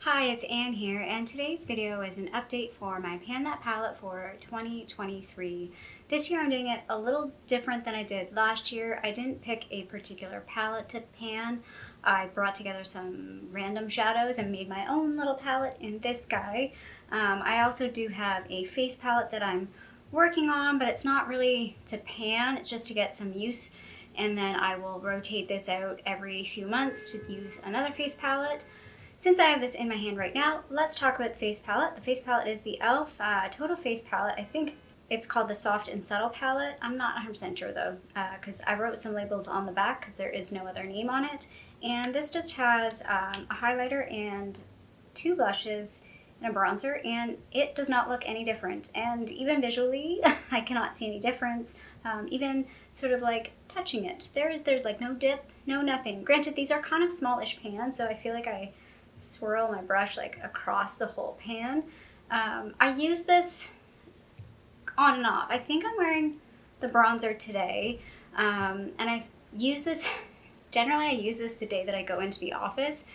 Hi, it's Anne here, and today's video is an update for my Pan That palette for 2023. This year I'm doing it a little different than I did last year. I didn't pick a particular palette to pan. I brought together some random shadows and made my own little palette in this guy. I also do have a face palette that I'm working on, but it's not really to pan, it's just to get some use. And then I will rotate this out every few months to use another face palette. Since I have this in my hand right now, let's talk about the face palette. The face palette is the e.l.f. Total Face Palette. I think it's called the Soft and Subtle palette. I'm not 100% sure though, because I wrote some labels on the back because there is no other name on it. And this just has a highlighter and two blushes and a bronzer, and it does not look any different. And even visually, I cannot see any difference. Even sort of like touching it, there's like no dip, no nothing. Granted, these are kind of smallish pans, so I feel like I swirl my brush like across the whole pan. I use this on and off. I think I'm wearing the bronzer today, and I use this, generally I use this the day that I go into the office,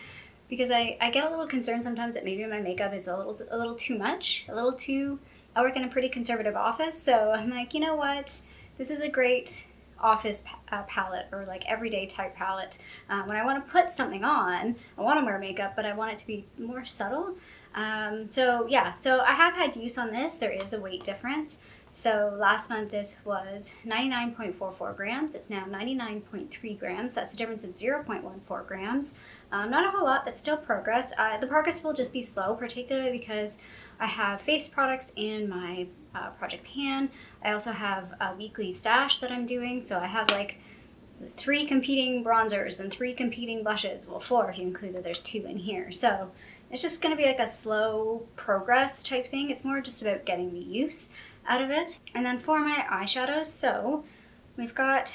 because I get a little concerned sometimes that maybe my makeup is a little too much, I work in a pretty conservative office, so I'm like, you know what, this is a great office palette, or like everyday type palette. When I want to put something on, I want to wear makeup, but I want it to be more subtle. So I have had use on this. There is a weight difference. So last month this was 99.44 grams. It's now 99.3 grams. That's a difference of 0.14 grams. Not a whole lot, but still progress. The progress will just be slow, particularly because I have face products in my project pan. I also have a weekly stash that I'm doing, so I have like 3 competing bronzers and 3 competing blushes. Well, 4 if you include that there's 2 in here. So it's just going to be like a slow progress type thing. It's more just about getting the use out of it. And then for my eyeshadows, so we've got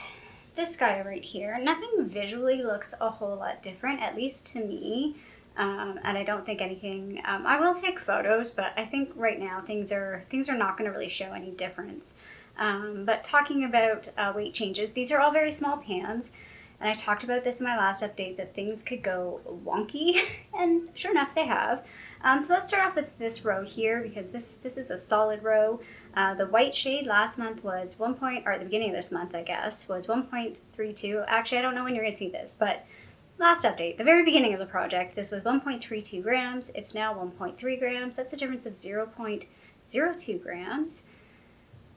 this guy right here. Nothing visually looks a whole lot different, at least to me. And I don't think anything, I will take photos, but I think right now things are not going to really show any difference. But talking about weight changes, these are all very small pans, and I talked about this in my last update that things could go wonky, and sure enough they have. So let's start off with this row here, because this is a solid row. The white shade last month was or at the beginning of this month I guess, was 1.32. Actually, I don't know when you're going to see this, but last update, the very beginning of the project, this was 1.32 grams. It's now 1.3 grams. That's a difference of 0.02 grams.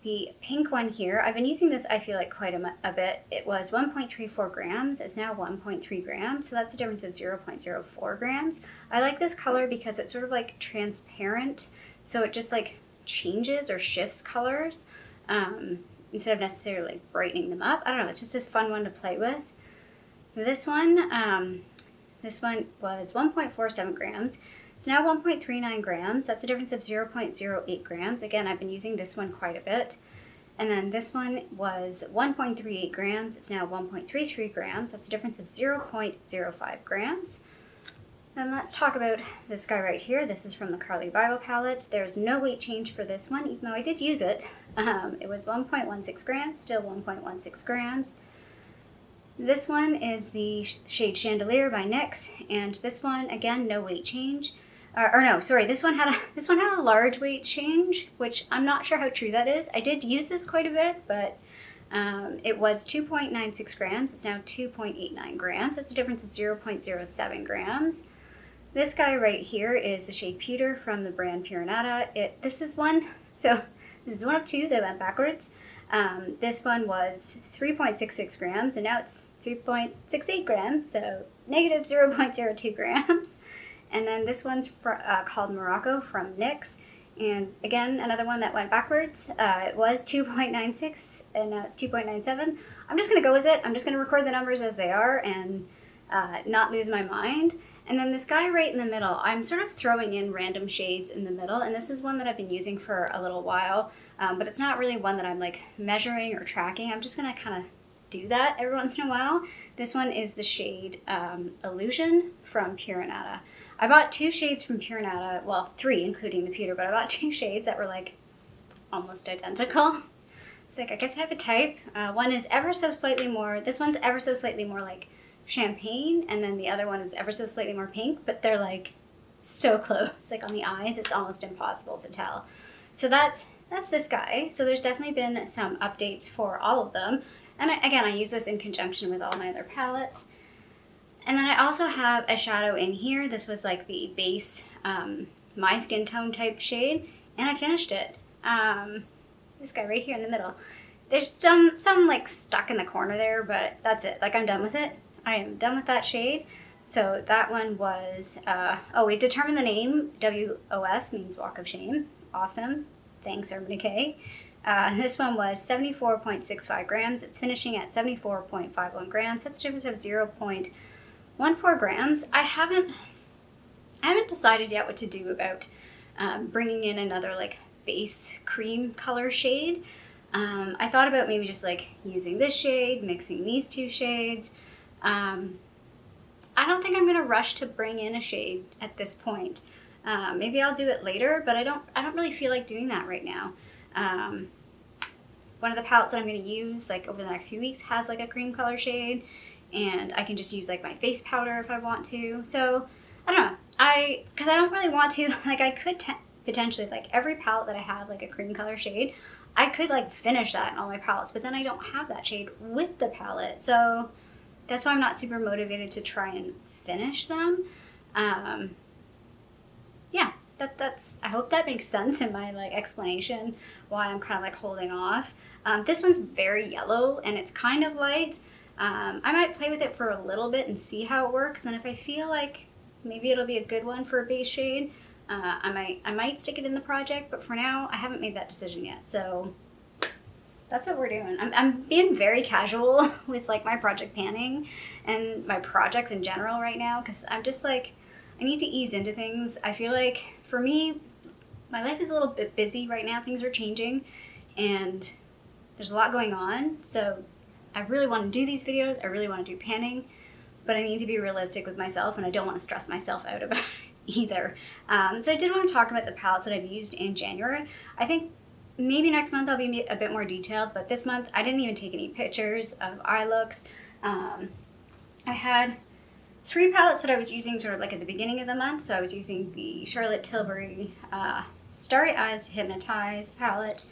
The pink one here, I've been using this, I feel like, quite a bit. It was 1.34 grams. It's now 1.3 grams. So that's a difference of 0.04 grams. I like this color because it's sort of like transparent. So it just like changes or shifts colors instead of necessarily like brightening them up. I don't know. It's just a fun one to play with. This one was 1.47 grams. It's now 1.39 grams. That's a difference of 0.08 grams. Again, I've been using this one quite a bit. And then this one was 1.38 grams. It's now 1.33 grams. That's a difference of 0.05 grams. Then let's talk about this guy right here. This is from the Carly Bible palette. There's no weight change for this one, even though I did use it. It was 1.16 grams, still 1.16 grams. This one is the shade Chandelier by NYX, and this one, again, no weight change. This one had a large weight change, which I'm not sure how true that is. I did use this quite a bit, but it was 2.96 grams. It's now 2.89 grams. That's a difference of 0.07 grams. This guy right here is the shade Pewter from the brand Purinata. This is one of 2 that went backwards. This one was 3.66 grams, and now it's 3.68 grams, so negative 0.02 grams. And then this one's called Morocco from NYX, and again, another one that went backwards. It was 2.96, and now it's 2.97. I'm just going to go with it. I'm just going to record the numbers as they are and not lose my mind. And then this guy right in the middle, I'm sort of throwing in random shades in the middle, and this is one that I've been using for a little while, but it's not really one that I'm like measuring or tracking. I'm just going to kind of do that every once in a while. This one is the shade Illusion from Purinata. I bought 2 shades from Purinata, well, 3 including the pewter, but I bought 2 shades that were like almost identical. It's like, I guess I have a type. One is ever so slightly more, this one's ever so slightly more like champagne, and then the other one is ever so slightly more pink, but they're like so close, like on the eyes, it's almost impossible to tell. So that's this guy. So there's definitely been some updates for all of them. And again, I use this in conjunction with all my other palettes. And then I also have a shadow in here. This was like the base, my skin tone type shade, and I finished it. This guy right here in the middle. There's some like stuck in the corner there, but that's it. Like, I'm done with it. I am done with that shade. So that one was, we determined the name. WOS means Walk of Shame. Awesome. Thanks, Urban Decay. This one was 74.65 grams. It's finishing at 74.51 grams. That's a difference of 0.14 grams. I haven't decided yet what to do about bringing in another like base cream color shade. I thought about maybe just like using this shade, mixing these two shades. I don't think I'm gonna rush to bring in a shade at this point. Maybe I'll do it later, but I don't really feel like doing that right now. One of the palettes that I'm gonna use like over the next few weeks has like a cream color shade, and I can just use like my face powder if I want to. So I don't know. Because I don't really want to, like, I could potentially, like, every palette that I have like a cream color shade, I could like finish that in all my palettes, but then I don't have that shade with the palette. So that's why I'm not super motivated to try and finish them. Yeah, that's, I hope that makes sense in my like explanation why I'm kind of like holding off. This one's very yellow and it's kind of light. I might play with it for a little bit and see how it works, and if I feel like maybe it'll be a good one for a base shade, I might stick it in the project, but for now I haven't made that decision yet. So that's what we're doing. I'm being very casual with like my project panning and my projects in general right now, because I'm just like, I need to ease into things. I feel like for me, my life is a little bit busy right now. Things are changing and there's a lot going on. So I really want to do these videos. I really want to do panning, but I need to be realistic with myself, and I don't want to stress myself out about it either. So I did want to talk about the palettes that I've used in January. I think maybe next month I'll be a bit more detailed, but this month I didn't even take any pictures of eye looks. I had 3 palettes that I was using sort of like at the beginning of the month. So I was using the Charlotte Tilbury Starry Eyes to Hypnotize palette.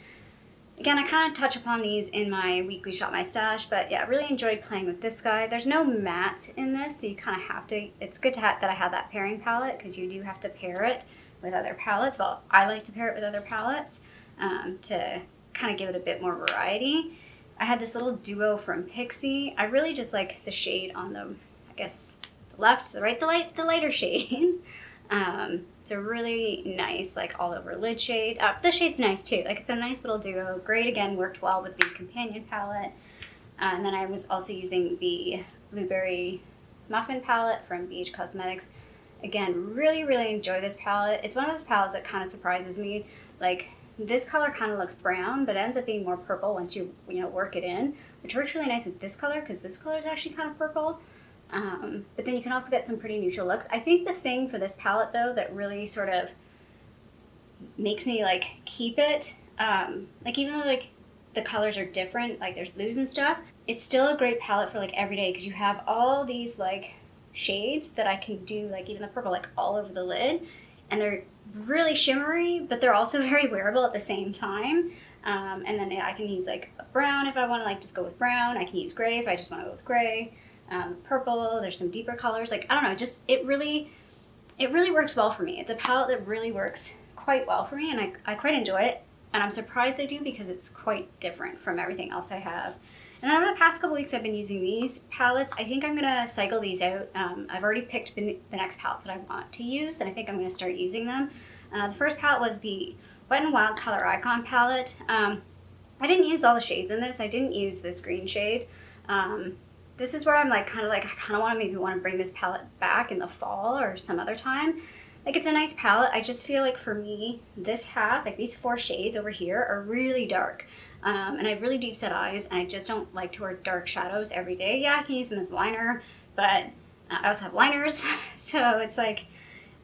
Again, I kind of touch upon these in my weekly Shop My Stash, but yeah, I really enjoyed playing with this guy. There's no mattes in this, so you kind of have to, it's good that I have that pairing palette, because you do have to pair it with other palettes. Well, I like to pair it with other palettes to kind of give it a bit more variety. I had this little duo from Pixie. I really just like the shade on the, I guess, the left, the right, the lighter shade. It's a really nice, like, all over lid shade. This shade's nice too. Like, it's a nice little duo. Great, again, worked well with the companion palette. And then I was also using the Blueberry Muffin palette from BH Cosmetics. Again, really, really enjoy this palette. It's one of those palettes that kind of surprises me. Like, this color kind of looks brown, but it ends up being more purple once you work it in, which works really nice with this color, because this color is actually kind of purple. But then you can also get some pretty neutral looks. I think the thing for this palette, though, that really sort of makes me like keep it, like, even though like the colors are different, like there's blues and stuff, it's still a great palette for like every day, because you have all these like shades that I can do, like even the purple, like all over the lid, and they're really shimmery, but they're also very wearable at the same time. And then I can use like a brown if I want to like just go with brown. I can use gray if I just want to go with gray. Purple, there's some deeper colors, like, I don't know, just it really works well for me. It's a palette that really works quite well for me, and I quite enjoy it, and I'm surprised I do, because it's quite different from everything else I have. And then over the past couple weeks I've been using these palettes. I think I'm gonna cycle these out. I've already picked the next palettes that I want to use, and I think I'm gonna start using them. The first palette was the Wet n Wild Color Icon palette. I didn't use all the shades in this. I didn't use this green shade. This is where I'm like, I kind of maybe want to bring this palette back in the fall or some other time. Like, it's a nice palette. I just feel like for me, this half, like these 4 shades over here, are really dark. And I have really deep set eyes, and I just don't like to wear dark shadows every day. Yeah, I can use them as liner, but I also have liners. So it's like,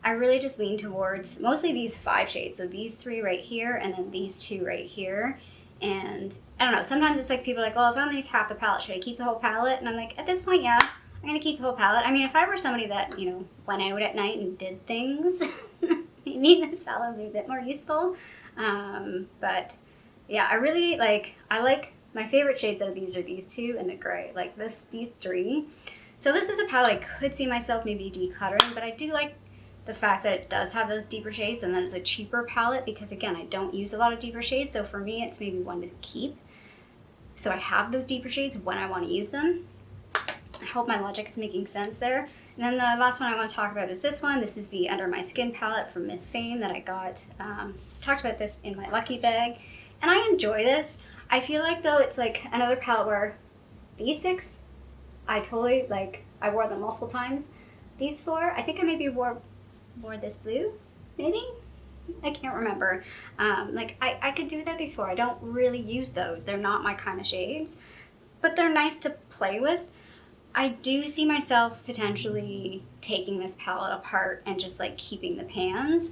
I really just lean towards mostly these 5 shades. So these 3 right here, and then these 2 right here. And I don't know, sometimes it's like people are like, well, if I only use half the palette, should I keep the whole palette? And I'm like, at this point, yeah, I'm going to keep the whole palette. I mean, if I were somebody that, you know, went out at night and did things, maybe this palette would be a bit more useful. But yeah, I really like, my favorite shades out of these are these two and the gray, like these three. So this is a palette I could see myself maybe decluttering, but I do like the fact that it does have those deeper shades, and that it's a cheaper palette because, again, I don't use a lot of deeper shades, so for me it's maybe one to keep. So I have those deeper shades when I want to use them. I hope my logic is making sense there. And then the last one I want to talk about is this one. This is the Under My Skin palette from Miss Fame that I got. Talked about this in my Lucky Bag, and I enjoy this. I feel like, though, it's like another palette where these 6, I totally, like, I wore them multiple times. These 4, I think I maybe wore this blue, maybe? I can't remember. Like, I could do that these 4. I don't really use those. They're not my kind of shades, but they're nice to play with. I do see myself potentially taking this palette apart and just, like, keeping the pans,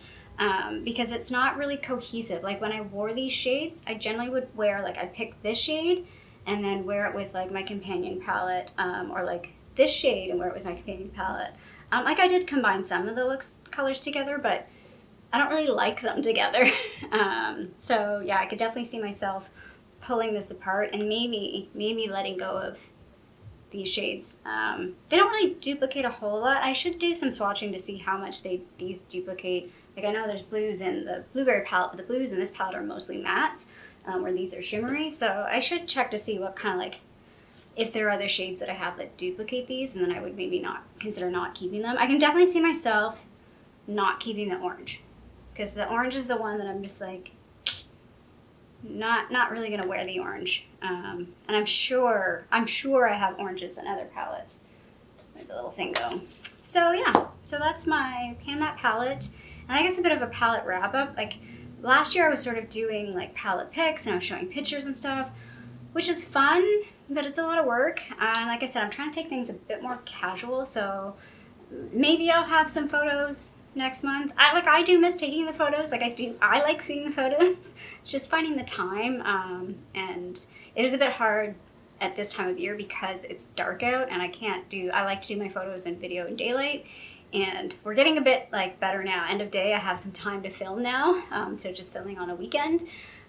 because it's not really cohesive. Like, when I wore these shades, I generally would wear, like, I'd pick this shade and then wear it with, like, my companion palette, or, like, this shade and wear it with my companion palette. Like, I did combine some of the colors together, but I don't really like them together. So yeah, I could definitely see myself pulling this apart and maybe letting go of these shades. They don't really duplicate a whole lot. I should do some swatching to see how much these duplicate. Like, I know there's blues in the blueberry palette, but the blues in this palette are mostly mattes, where these are shimmery. So I should check to see what kind of, like, if there are other shades that I have that duplicate these, and then I would maybe consider not keeping them. I can definitely see myself not keeping the orange, because the orange is the one that I'm just like, not really gonna wear the orange. And I'm sure I have oranges in other palettes. Where'd the little thing go? So yeah, so that's my Pan That palette. And I guess a bit of a palette wrap up. Like, last year I was sort of doing, like, palette picks and I was showing pictures and stuff, which is fun, but it's a lot of work. And like I said, I'm trying to take things a bit more casual, so maybe I'll have some photos next month. I do miss taking the photos. I like seeing the photos. It's just finding the time, and it is a bit hard at this time of year because it's dark out and I like to do my photos in video in daylight, and we're getting a bit, like, better now. End of day, I have some time to film now, so just filming on a weekend.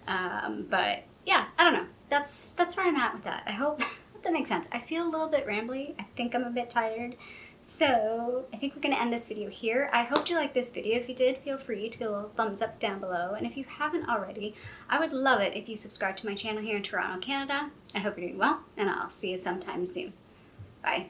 But yeah, I don't know. That's where I'm at with that. I hope that makes sense. I feel a little bit rambly. I think I'm a bit tired. So I think we're going to end this video here. I hope you liked this video. If you did, feel free to give a little thumbs up down below. And if you haven't already, I would love it if you subscribe to my channel here in Toronto, Canada. I hope you're doing well, and I'll see you sometime soon. Bye.